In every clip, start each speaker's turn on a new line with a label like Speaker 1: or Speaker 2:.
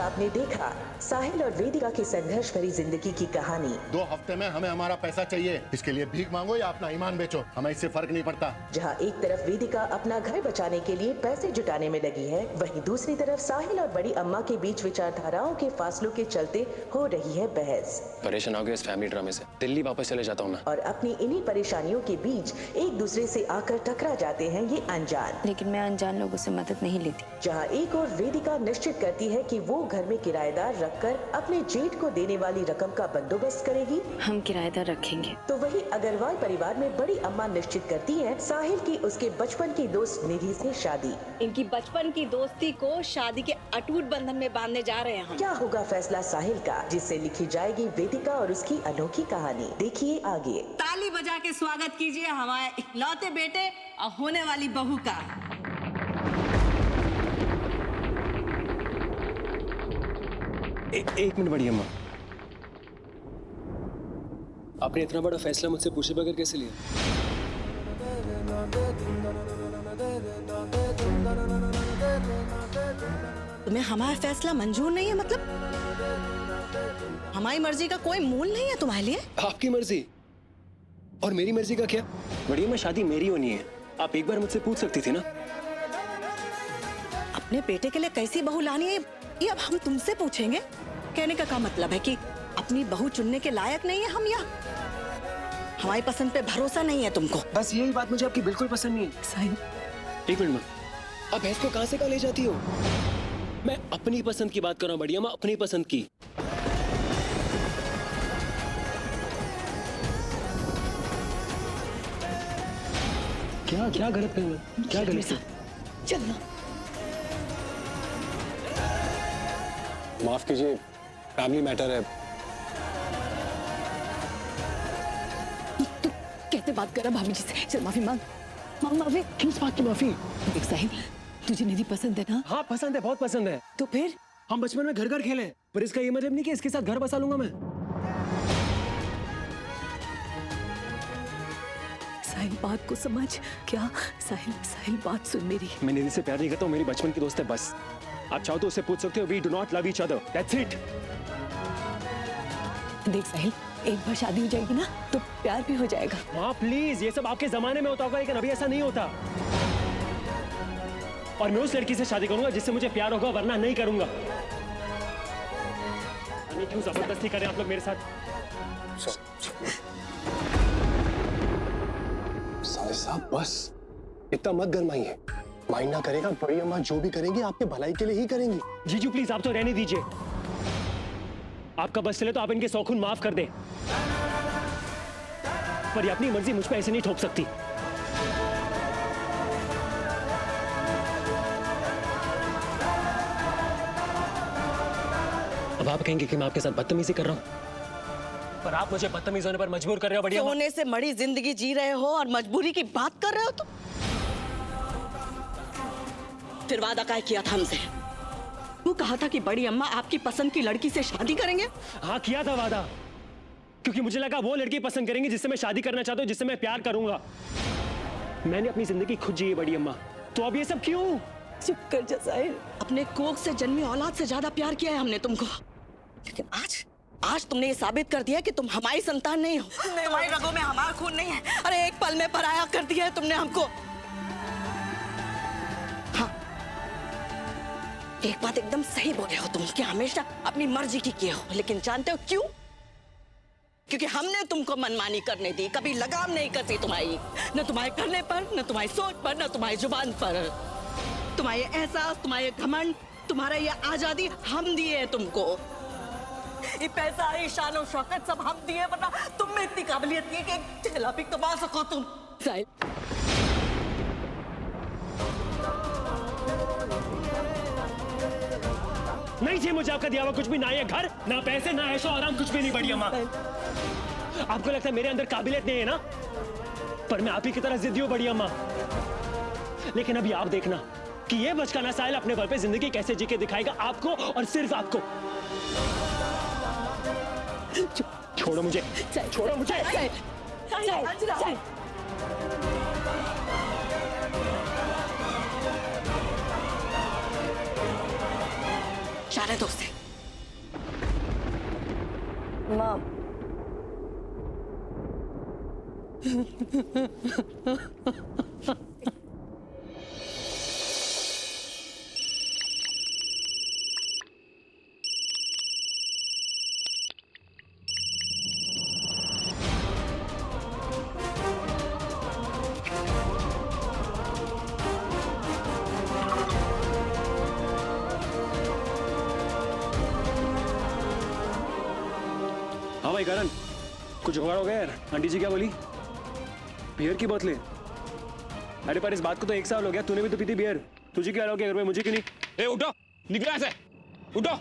Speaker 1: आपने देखा साहिल और वेदिका की संघर्ष भरी जिंदगी की कहानी।
Speaker 2: 2 हफ्ते में हमें हमारा पैसा चाहिए। इसके लिए भीख मांगो या अपना ईमान बेचो, हमें इससे फर्क नहीं पड़ता।
Speaker 1: जहां एक तरफ वेदिका अपना घर बचाने के लिए पैसे जुटाने में लगी है, वहीं दूसरी तरफ साहिल और बड़ी अम्मा के बीच विचारधाराओं के फासलों के चलते हो रही है बहस।
Speaker 3: परेशान हो गए इस फैमिली ड्रामे से, दिल्ली वापस चले जाता हूँ मैं।
Speaker 1: और अपनी इन्हीं परेशानियों के बीच एक दूसरे से आकर टकरा जाते हैं ये अनजान।
Speaker 4: लेकिन मैं अनजान लोगों से मदद नहीं लेती।
Speaker 1: जहां एक और वेदिका निश्चित करती है कि वो घर में किराएदार रखकर अपने जेठ को देने वाली रकम का बंदोबस्त करेगी,
Speaker 4: हम किराएदार रखेंगे।
Speaker 1: तो वही अग्रवाल परिवार में बड़ी अम्मा निश्चित करती है साहिल की उसके बचपन की दोस्त निधि से शादी।
Speaker 5: इनकी बचपन की दोस्ती को शादी के अटूट बंधन में बांधने जा रहे हैं हम।
Speaker 1: क्या होगा फैसला साहिल का, जिससे लिखी जाएगी वेदिका और उसकी अनोखी कहानी। देखिए आगे।
Speaker 5: ताली बजा के स्वागत कीजिए हमारे इकलौते बेटे और होने वाली बहू का।
Speaker 3: एक मिनट बड़ी अम्मा, आपने इतना बड़ा फैसला मुझसे पूछे बगैर कैसे लिया?
Speaker 5: तुम्हें हमारा फैसला मंजूर नहीं है? मतलब हमारी मर्जी का कोई मूल नहीं है तुम्हारे लिए?
Speaker 3: आपकी मर्जी और मेरी मर्जी का क्या? बड़ी अम्मा, शादी मेरी होनी है, आप एक बार मुझसे पूछ सकती थी ना।
Speaker 5: अपने बेटे के लिए कैसी बहू लानी है ये अब हम तुमसे पूछेंगे? कहने का क्या मतलब है कि अपनी बहू चुनने के लायक नहीं है हम, या हमारी पसंद पे भरोसा नहीं है तुमको?
Speaker 3: बस यही बात मुझे आपकी बिल्कुल पसंद नहीं है।
Speaker 5: साहिल,
Speaker 3: एक मिनट माँ, अब भैंस को कहाँ से कहाँ ले जाती हो? मैं अपनी पसंद की बात कर रहा हूँ बड़ी अम्मा, अपनी पसंद की। क्या क्या गलत करूँ मैं? क्या गलत है?
Speaker 5: चलना।
Speaker 3: माफ कीजिए, फैमिली मैटर है।
Speaker 4: तू कैसे बात कर रहा भाभी जी से? चल माफी मांग, मांग माफी।
Speaker 3: किस बात की माफी?
Speaker 4: देख साहिल, तुझे निधि पसंद है ना?
Speaker 3: हाँ पसंद है, बहुत पसंद है।
Speaker 4: तो फिर
Speaker 3: हम बचपन में घर घर खेले, पर इसका ये मतलब नहीं कि इसके साथ घर बसा लूंगा मैं।
Speaker 4: साहिल बात को समझ। क्या साहिल, साहिल बात सुन मेरी।
Speaker 3: मैं निधि से प्यार नहीं करता हूँ, मेरी बचपन की दोस्त है बस। आप चाहो तो उससे पूछ सकते हो, we do not love each other, that's it.
Speaker 4: देख साहिल, एक बार शादी हो जाएगी ना तो प्यार भी हो जाएगा।
Speaker 3: हाँ प्लीज, ये सब आपके जमाने में होता होगा, लेकिन अभी ऐसा नहीं होता। और मैं उस लड़की से शादी करूंगा जिससे मुझे प्यार होगा, वरना नहीं करूंगा। क्यों जबरदस्ती करें आप लोग मेरे साथ?
Speaker 2: साले साहब बस इतना मत गरमाइए, माइंड ना करेगा। बड़ी अम्मा जो भी करेंगी आपके भलाई के लिए ही करेंगी।
Speaker 3: जीजू प्लीज, आप तो रहने दीजिए। आपका बस चले तो आप इनके शौखुन माफ कर दें, पर ये अपनी मर्जी मुझ पे ऐसे नहीं ठोक सकती। अब आप कहेंगे कि मैं आपके साथ बदतमीजी कर रहा हूं, पर आप मुझे बदतमीज होने पर मजबूर कर रहे हो। बढ़िया
Speaker 5: सोने से मड़ी जिंदगी जी रहे हो और मजबूरी की बात कर रहे हो तुम? फिर वादा क्या किया था हमसे? वो कहा था कि बड़ी अम्मा आपकी पसंद की लड़की से शादी करेंगे।
Speaker 3: हाँ किया था वादा, क्योंकि मुझे लगा वो लड़की पसंद करेंगे जिससे मैं शादी करना चाहता हूँ, जिससे मैं प्यार करूंगा। मैंने अपनी जिंदगी खुद जी है बड़ी अम्मा, तो अब ये सब क्यों?
Speaker 5: चुप कर जा साहिल, अपने कोख से जन्मी औलाद से ज्यादा प्यार किया है हमने तुमको, लेकिन आज तुमने ये साबित कर दिया कि तुम हमारी संतान नहीं हो। तुम्हारी रगों में हमारा खून नहीं है। अरे एक पल में पराया कर दिया है तुमने हमको। हाँ, एक बात एकदम सही बोले हो तुम कि हमेशा अपनी मर्जी की किए हो, लेकिन जानते हो क्यों? क्योंकि हमने तुमको मनमानी करने दी, कभी लगाम नहीं कसी तुम्हारी, न तुम्हारे करने पर, न तुम्हारी सोच पर, न तुम्हारी जुबान पर। तुम्हारे एहसास, तुम्हारे घमंड, तुम्हारा ये आजादी हम दिए तुमको। ये पैसा, ये शान और शौकत सब हम दिए, वरना तुम में इतनी काबिलियत नहीं है कि एक ठेला भी कमा सको तुम।
Speaker 4: साहिल,
Speaker 3: नहीं चाहिए मुझे आपका दिया हुआ कुछ भी, ना ये घर, ना पैसे, ना ऐशो आराम, कुछ भी नहीं। बड़ी अम्मा, आपको लगता है मेरे अंदर काबिलियत नहीं है ना, पर मैं आप ही की तरह जिद्दी हूं बड़ी अम्मा। लेकिन अभी आप देखना कि ये बचकाना साहिल अपने बल पे जिंदगी कैसे जी के दिखाएगा आपको, और सिर्फ आपको। छोड़ो मुझे, छोड़ो मुझे।
Speaker 5: जाने दो उसे।
Speaker 4: माँ
Speaker 3: हाँ भाई करण, कुछ जुगाड़ हो गया यार? आंटी जी क्या बोली? बियर की बोतलें? अरे पर इस बात को तो 1 साल हो गया, तूने भी तो पी थी बियर। तुझे क्या अलाउ किया घर में, मुझे क्यों नहीं?
Speaker 6: ए उठो, निकलो यहाँ से, उठो,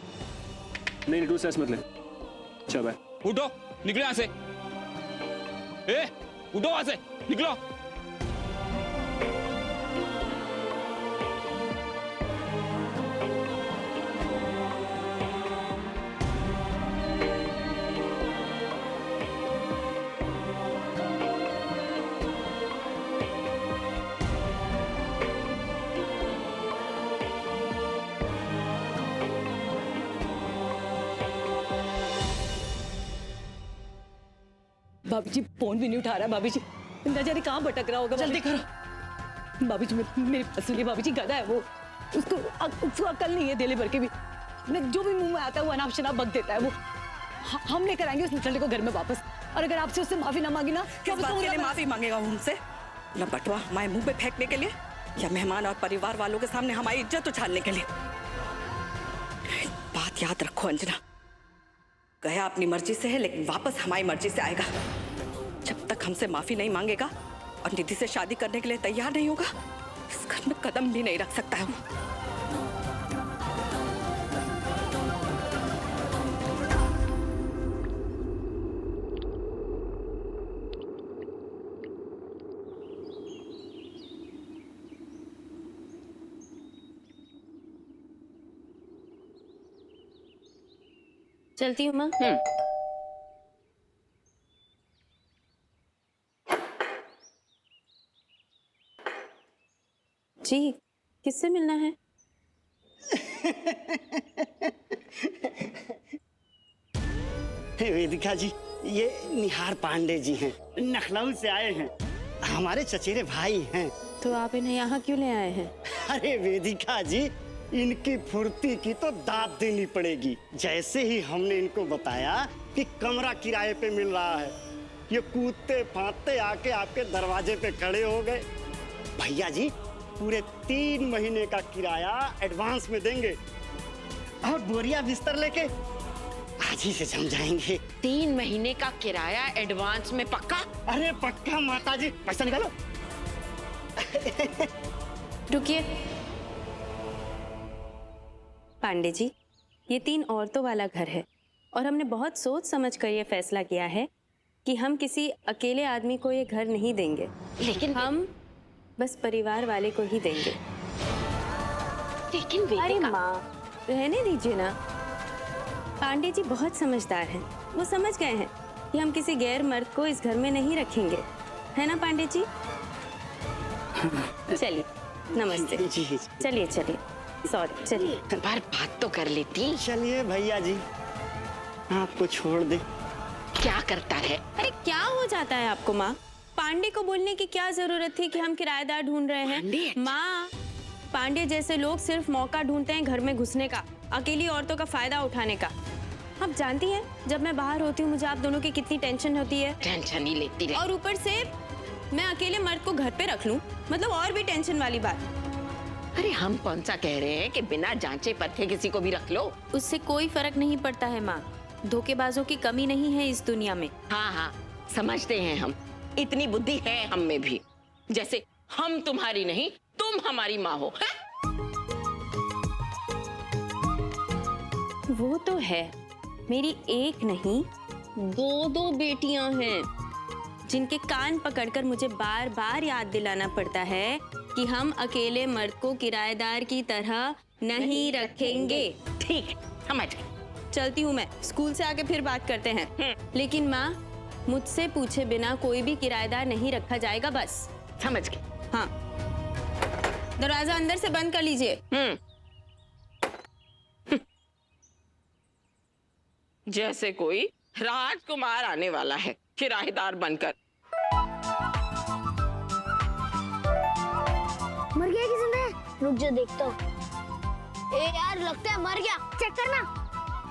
Speaker 3: नहीं तू सेंस मत ले। चल भाई
Speaker 6: उठो, निकलो यहाँ से। ए उठो वहां से, निकलो।
Speaker 4: भाभी जी फोन भी नहीं उठा रहा। भाभी जी न जाने कहाँ भटक रहा होगा।
Speaker 5: जल्दी करो।
Speaker 4: भाभी जी मेरी बात सुनिए। भाभी जी गधा है वो, उसको अकल नहीं है देले भर के भी। जो भी मुंह में आता है वो अनाप शनाप बक देता है वो। हम लेकर आएंगे उस निचले को घर में वापस, और अगर आपसे उससे माफी ना मांगी ना
Speaker 5: किस बात के लिए माफी मांगेगा वो हमसे? लपटवा हमारे मुंह पे फेंकने के लिए, या मेहमान और परिवार वालों के सामने हमारी इज्जत उछालने के लिए? बात याद रखो अंजना, गया अपनी मर्जी से है लेकिन वापस हमारी मर्जी से आएगा। जब तक हमसे माफी नहीं मांगेगा और निधि से शादी करने के लिए तैयार नहीं होगा, इस घर में कदम भी नहीं रख सकता है वो।
Speaker 7: चलती हूँ माँ। जी किससे मिलना है?
Speaker 8: वेदिका जी, ये निहार पांडे जी हैं, लखनऊ से आए हैं, हमारे चचेरे भाई हैं।
Speaker 7: तो आप इन्हें यहाँ क्यों ले आए हैं?
Speaker 8: अरे वेदिका जी, इनकी फुर्ती की तो दाद देनी पड़ेगी। जैसे ही हमने इनको बताया कि कमरा किराए पे मिल रहा है, ये कूदते फांदते आके आपके दरवाजे पे खड़े हो गए। भैया जी पूरे 3 महीने का किराया एडवांस में देंगे और बोरिया बिस्तर लेके आज ही से जम जाएंगे।
Speaker 9: 3 महीने का किराया एडवांस में पक्का?
Speaker 8: अरे पक्का माता जी, पैसा निकालो।
Speaker 7: रुकिए पांडे जी, ये 3 औरतों वाला घर है और हमने बहुत सोच समझ कर ये फैसला किया है कि हम किसी अकेले आदमी को ये घर नहीं देंगे,
Speaker 9: लेकिन
Speaker 7: हम बस परिवार वाले को ही देंगे।
Speaker 9: लेकिन
Speaker 7: अरे
Speaker 9: वेदिका,
Speaker 7: माँ रहने दीजिए ना। पांडे जी बहुत समझदार हैं, वो समझ गए हैं कि हम किसी गैर मर्द को इस घर में नहीं रखेंगे, है ना पांडे जी? चलिए नमस्ते।
Speaker 8: जी जी।
Speaker 7: चलिए चलिए, सॉरी, चलिए।
Speaker 9: एक बार बात तो कर लेती।
Speaker 8: चलिए भैया जी, आपको छोड़ दे।
Speaker 9: क्या करता है?
Speaker 7: अरे क्या हो जाता है आपको माँ? पांडे को बोलने की क्या जरूरत थी कि हम किराएदार ढूंढ रहे
Speaker 9: पांडे?
Speaker 7: हैं? माँ, पांडे जैसे लोग सिर्फ मौका ढूंढते हैं घर में घुसने का, अकेली औरतों का फायदा उठाने का। आप जानती हैं जब मैं बाहर होती हूँ मुझे आप दोनों की कितनी टेंशन होती है।
Speaker 9: टेंशन ही लेती रहे।
Speaker 7: और ऊपर से मैं अकेले मर्द को घर पे रख लूं, मतलब और भी टेंशन वाली बात।
Speaker 9: अरे हम कौन सा कह रहे हैं कि बिना जांचे परखे किसी को भी रख लो?
Speaker 7: उससे कोई फर्क नहीं पड़ता है माँ, धोखेबाजों की कमी नहीं है इस दुनिया में।
Speaker 9: हाँ हाँ समझते हैं हम, इतनी बुद्धि है हम में भी। जैसे हम तुम्हारी नहीं, तुम हमारी माँ हो। है?
Speaker 7: वो तो है, मेरी एक नहीं 2 बेटियां हैं जिनके कान पकड़कर मुझे बार बार याद दिलाना पड़ता है कि हम अकेले मर्द को किराएदार की तरह नहीं रखेंगे।
Speaker 9: ठीक है, समझ गए।
Speaker 7: चलती हूँ मैं, स्कूल से आके फिर बात करते हैं। लेकिन माँ, मुझसे पूछे बिना कोई भी किराएदार नहीं रखा जाएगा, बस।
Speaker 9: समझ गए।
Speaker 7: हाँ, दरवाजा अंदर से बंद कर लीजिए।
Speaker 9: जैसे कोई राजकुमार आने वाला है किराएदार बनकर।
Speaker 10: मर गया कि जिंदा है? रुक जा देखता हूँ। ए यार लगता है मर गया, चेक करना।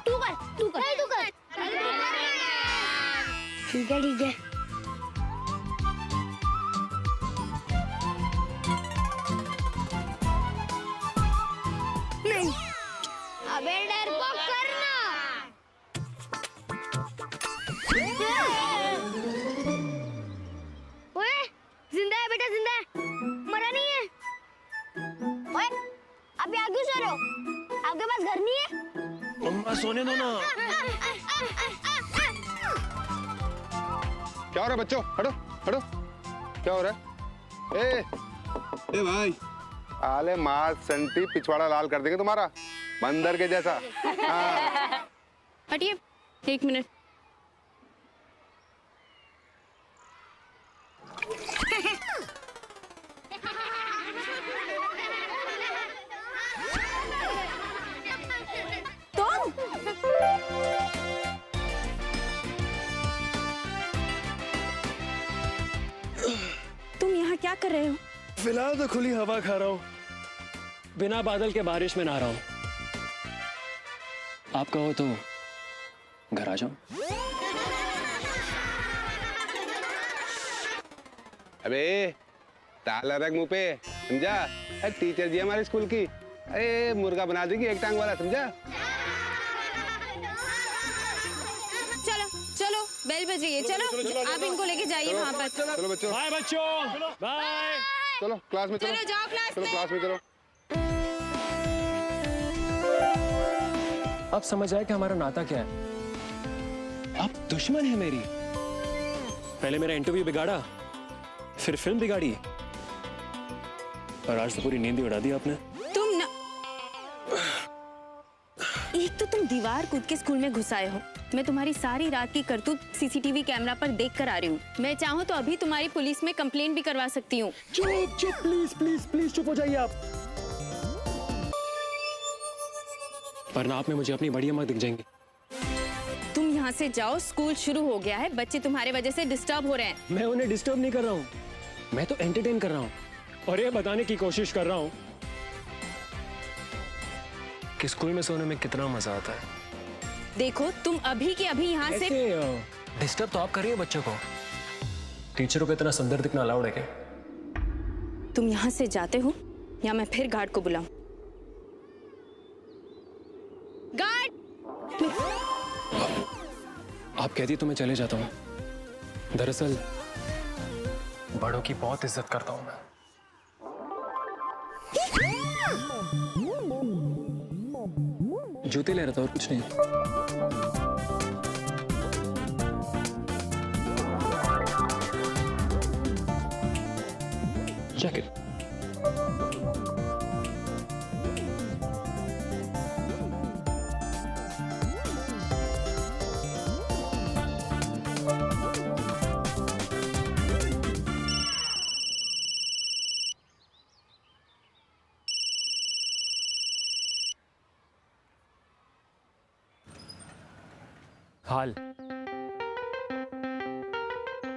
Speaker 10: तू कर। नहीं तू कर। ठीक है। नहीं, अबे डरपोक करना। ओए जिंदा है बेटा, जिंदा है, मरा नहीं है। ओए आप यहाँ क्यों सो रहे हो? आपके पास घर नहीं है?
Speaker 3: अम्मा सोने दो ना।
Speaker 2: क्या हो रहा है बच्चों? हटो। क्या हो रहा है? ए भाई,
Speaker 11: आले मार संटी पिछवाड़ा लाल कर देंगे तुम्हारा, बंदर के जैसा। हाँ।
Speaker 7: हटिए 1 मिनट।
Speaker 4: तुम यहाँ क्या कर रहे हो?
Speaker 3: फिलहाल तो खुली हवा खा रहा हूँ, बिना बादल के बारिश में नहा रहा हूँ। आप कहो तो घर आ जाओ।
Speaker 11: अबे ताला रख मुंह पे, समझा? अरे टीचर जी हमारे स्कूल की, अरे मुर्गा बना देगी 1 टांग वाला, समझा?
Speaker 7: चलो बेल बज रही है, चलो आप इनको लेके जाइए वहाँ पर।
Speaker 11: चलो बच्चों,
Speaker 3: बाय बच्चों, बाय।
Speaker 11: चलो क्लास में चलो।
Speaker 7: चलो जाओ क्लास
Speaker 11: चलो
Speaker 7: में।
Speaker 11: क्लास में चलो।
Speaker 3: अब समझ आया कि हमारा नाता क्या है। आप दुश्मन है मेरी। पहले मेरा इंटरव्यू बिगाड़ा, फिर फिल्म बिगाड़ी, और आज तो पूरी नींद ही उड़ा दी आपने।
Speaker 7: तुम ना, एक तो तुम दीवार कूद के स्कूल में घुस आए हो। मैं तुम्हारी सारी रात की करतूत सीसीटीवी कैमरा पर देख कर आ रही हूँ। मैं चाहूँ तो अभी तुम्हारी पुलिस में कंप्लेंट भी करवा सकती हूँ।
Speaker 3: चुप प्लीज चुप हो जाइए आप। वरना आप में मुझे अपनी बड़ी अम्मा दिख जाएंगी।
Speaker 7: तुम यहाँ से जाओ, स्कूल शुरू हो गया है, बच्चे तुम्हारे वजह से डिस्टर्ब हो रहे हैं।
Speaker 3: मैं उन्हें डिस्टर्ब नहीं कर रहा हूँ, मैं तो एंटरटेन कर रहा हूँ और ये बताने की कोशिश कर रहा हूँ कि स्कूल में सोने में कितना मजा आता है।
Speaker 7: देखो तुम अभी के अभी यहाँ से
Speaker 3: डिस्टर्ब तो आप करिए बच्चों को। टीचरों को इतना सुंदर दिखना अलाउड है क्या?
Speaker 7: तुम यहाँ से जाते हो या मैं फिर गार्ड को बुलाऊं? गार्ड!
Speaker 3: आप कहती तो मैं चले जाता हूँ। दरअसल बड़ों की बहुत इज्जत करता हूँ मैं। जूते ले रहा था और कुछ नहीं। जैकेट।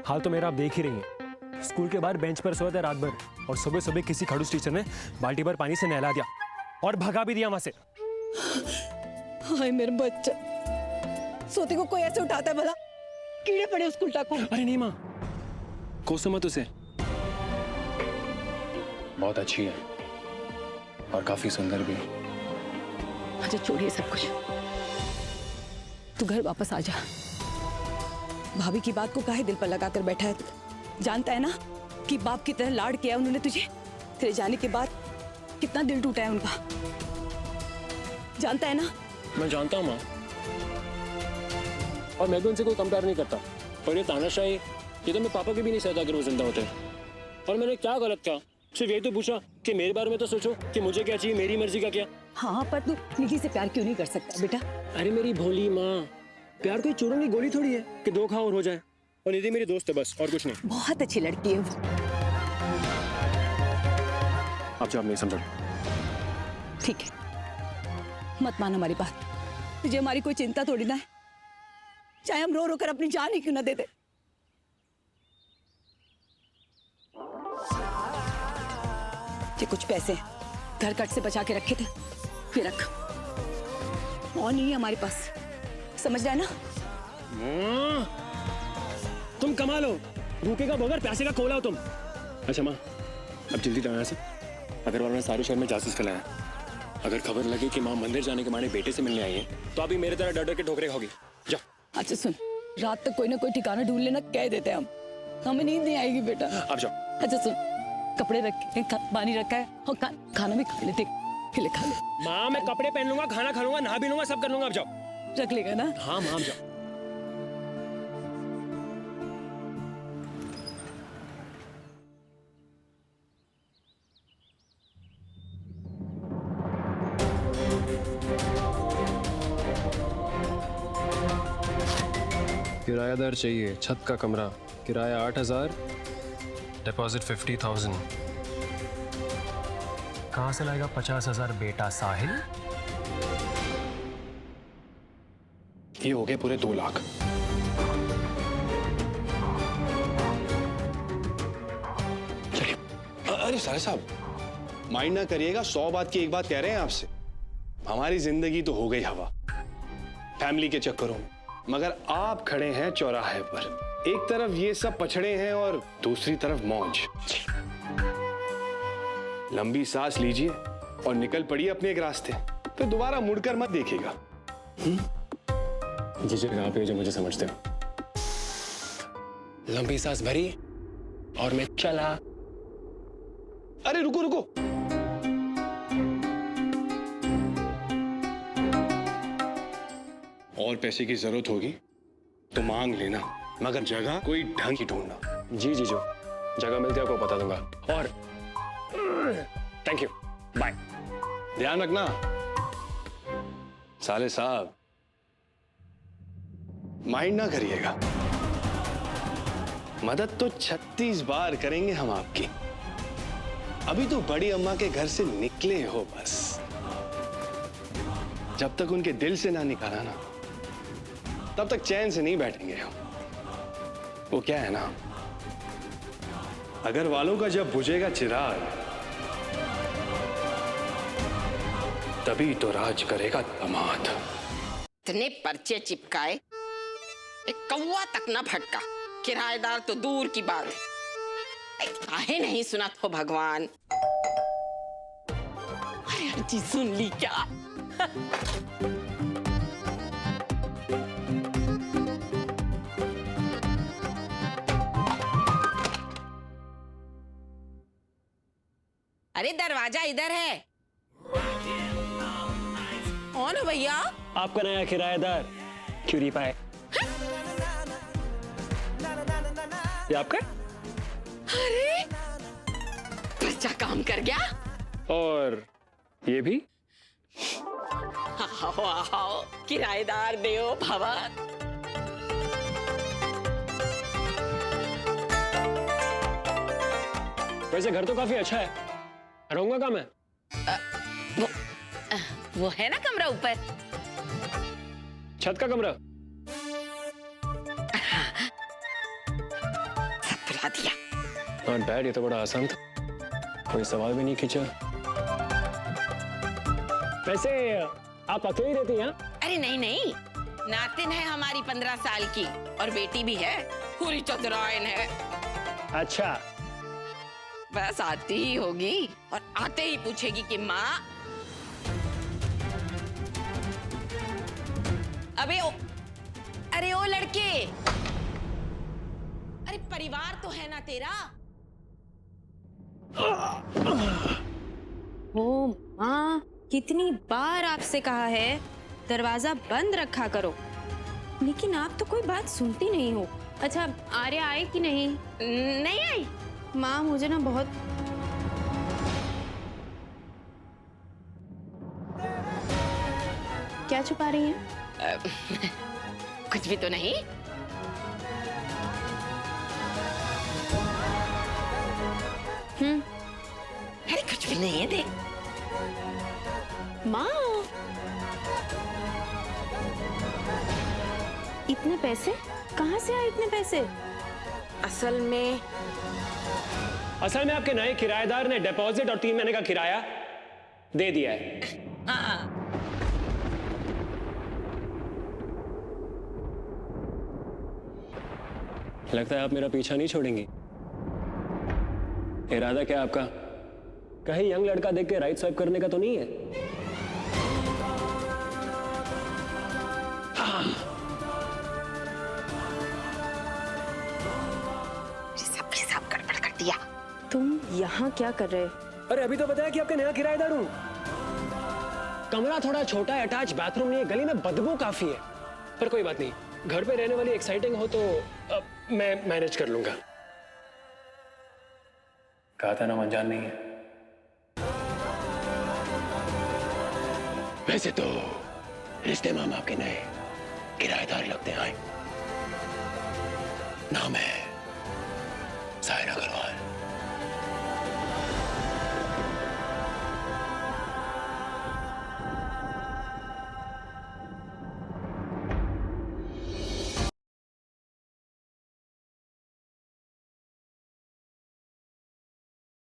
Speaker 3: हाल तो मेरा आप देख ही रही हैं। स्कूल के बाहर बेंच पर सोया था रात भर, और सुबह सुबह किसी खड़ूस टीचर ने बाल्टी भर पानी से नहला दिया और भगा भी दिया वहां से।
Speaker 4: हाय मेरा बच्चा, सोते को कोई ऐसे उठाता है भला? कीड़े पड़े उस उल्टा को।
Speaker 3: अरे नहीं माँ, कोसो मत उसे, बहुत अच्छी है और काफी सुंदर भी।
Speaker 4: अच्छा छोड़िए सब कुछ, तू घर वापस आ जा। भाभी की बात को काहे दिल पर लगाकर बैठा है? जानता है ना कि बाप की तरह लाड किया उन्होंने तुझे। तेरे जाने के बाद कितना दिल टूटा है उनका, जानता है ना?
Speaker 3: मैं जानता हूँ माँ, और मैं भी उनसे कोई कंपेयर नहीं करता। और ये तानाशाही, ये तो मैं पापा के भी नहीं सहता अगर वो जिंदा होते। और मैंने क्या गलत कहा? सिर्फ यही तो पूछा कि मेरे बारे में तो सोचो कि मुझे क्या चाहिए, मेरी मर्जी का क्या।
Speaker 4: हाँ पर तू निधि से प्यार क्यों नहीं कर सकता बेटा?
Speaker 3: अरे मेरी भोली माँ, प्यार कोई चोरों की गोली थोड़ी है कि 2 खाओ और हो जाए। और निधि मेरी दोस्त है बस, और कुछ नहीं।
Speaker 4: बहुत अच्छी लड़की है वो।
Speaker 3: आप जवाब नहीं समझो।
Speaker 4: ठीक है, मत मान हमारी बात। तुझे हमारी कोई चिंता थोड़ी ना है। चाहे हम रो रो कर अपनी जान ही क्यों ना दे दे। ये कुछ पैसे घर कट से बचा के रखे थे, ये रख। और नहीं है हमारे पास, समझ रहा है ना?
Speaker 3: तुम कमा लो, भूखे का बगैर प्यासे का कोला हो तुम। अच्छा माँ, अब जल्दी जाओ यहाँ से। अगर उन्होंने सारे शहर में जासूस फैलाया, अगर खबर लगी कि माँ मंदिर जाने के माने बेटे से मिलने आई है, तो अभी मेरे तरह डर डर के ठोकरे खाओगी। जाओ।
Speaker 4: अच्छा सुन, रात तक कोई ना कोई ठिकाना ढूंढ लेना, कह देते हैं हम, हमें नींद नहीं आएगी बेटा।
Speaker 3: अब जाओ।
Speaker 4: अच्छा सुन, कपड़े रखे हैं, पानी रखा है और खाना भी खा लेते, खिले खा ले।
Speaker 3: माँ मैं कपड़े पहन लूंगा, खाना खा लूंगा, नहा भी लूंगा, सब कर लूंगा। अब जाओ।
Speaker 4: रख लेगा ना?
Speaker 3: हाँ माँ, अब जाओ।
Speaker 12: किरायादार चाहिए, छत का कमरा, किराया 8,000, डिपॉजिट 50,000। कहाँ से लाएगा 50,000 बेटा साहिल?
Speaker 2: ये हो गए पूरे 2 लाख। चलिए। अरे सारे साहब, माइंड ना करिएगा, 100 बात की एक बात कह रहे हैं आपसे। हमारी जिंदगी तो हो गई हवा फैमिली के चक्करों में, मगर आप खड़े हैं चौराहे पर। एक तरफ ये सब पछड़े हैं और दूसरी तरफ मौज। लंबी सांस लीजिए और निकल पड़िए अपने एक रास्ते, फिर दोबारा मुड़कर मत देखिएगा।
Speaker 3: जी जी, आप ही जो मुझे समझते हो। लंबी सांस भरी और मैं चला।
Speaker 2: अरे रुको रुको, और पैसे की जरूरत होगी तो मांग लेना, मगर जगह कोई ढंग की ढूंढना।
Speaker 3: जी जी, जो जगह मिलती है आपको बता दूंगा। और थैंक यू, बाय।
Speaker 2: ध्यान रखना साले साहब, माइंड ना करिएगा। मदद तो 36 बार करेंगे हम आपकी। अभी तो बड़ी अम्मा के घर से निकले हो बस। जब तक उनके दिल से ना निकाला ना, तब तक चैन से नहीं बैठेंगे हम। वो क्या है ना, अगर वालों का जब बुझेगा चिराग, तभी तो राज करेगा दामाद।
Speaker 9: इतने पर्चे चिपकाए, एक कौवा तक ना भटका। किराएदार तो दूर की बात है, काहे नहीं सुना तो भगवान। अरे अर्जी सुन ली क्या? अरे दरवाजा इधर है। कौन है भैया?
Speaker 3: आपका नया किराएदार क्यूरी पाए। ये आपका?
Speaker 9: अरे बच्चा काम कर गया।
Speaker 3: और ये भी?
Speaker 9: आओ आओ, किराएदार देवो भव।
Speaker 3: वैसे घर तो काफी अच्छा है, रहूंगा कहाँ मैं?
Speaker 9: वो है ना कमरा ऊपर,
Speaker 3: छत का कमरा।
Speaker 9: सब बुला दिया।
Speaker 3: नॉट बैड, ये तो बड़ा आसान था, कोई सवाल भी नहीं खींचा। वैसे आप अकेले रहती हैं?
Speaker 9: अरे नहीं नहीं, नातिन है हमारी 15 साल की, और बेटी भी है, पूरी चतुरायन है।
Speaker 3: अच्छा,
Speaker 9: बस आती ही होगी और आते ही पूछेगी कि माँ अरे ओ लड़के, अरे परिवार तो है ना तेरा।
Speaker 7: ओ माँ, कितनी बार आपसे कहा है दरवाजा बंद रखा करो, लेकिन आप तो कोई बात सुनती नहीं हो। अच्छा, आर्या आए कि नहीं?
Speaker 9: नहीं आई।
Speaker 7: माँ मुझे ना बहुत क्या छुपा रही हैं?
Speaker 9: कुछ भी तो नहीं। अरे कुछ भी नहीं है, देख।
Speaker 7: माँ, इतने पैसे कहाँ से आए? इतने पैसे?
Speaker 9: असल में
Speaker 3: आपके नए किराएदार ने डिपॉजिट और 3 महीने का किराया दे दिया है। लगता है आप मेरा पीछा नहीं छोड़ेंगी। इरादा क्या आपका? कहीं यंग लड़का देख के राइट स्वाइप करने का तो नहीं है?
Speaker 9: सब गड़बड़ कर दिया।
Speaker 7: तुम यहाँ क्या कर रहे?
Speaker 3: अरे अभी तो बताया कि आपका नया किराएदार हूं। कमरा थोड़ा छोटा है, अटैच बाथरूम नहीं है, गली में बदबू काफी है, पर कोई बात नहीं, घर पे रहने वाली एक्साइटिंग हो तो मैं मैनेज कर लूंगा। कहा था ना अनजान नहीं है। वैसे तो रिश्ते मामा आपके नए किराएदार लगते हैं। नाम है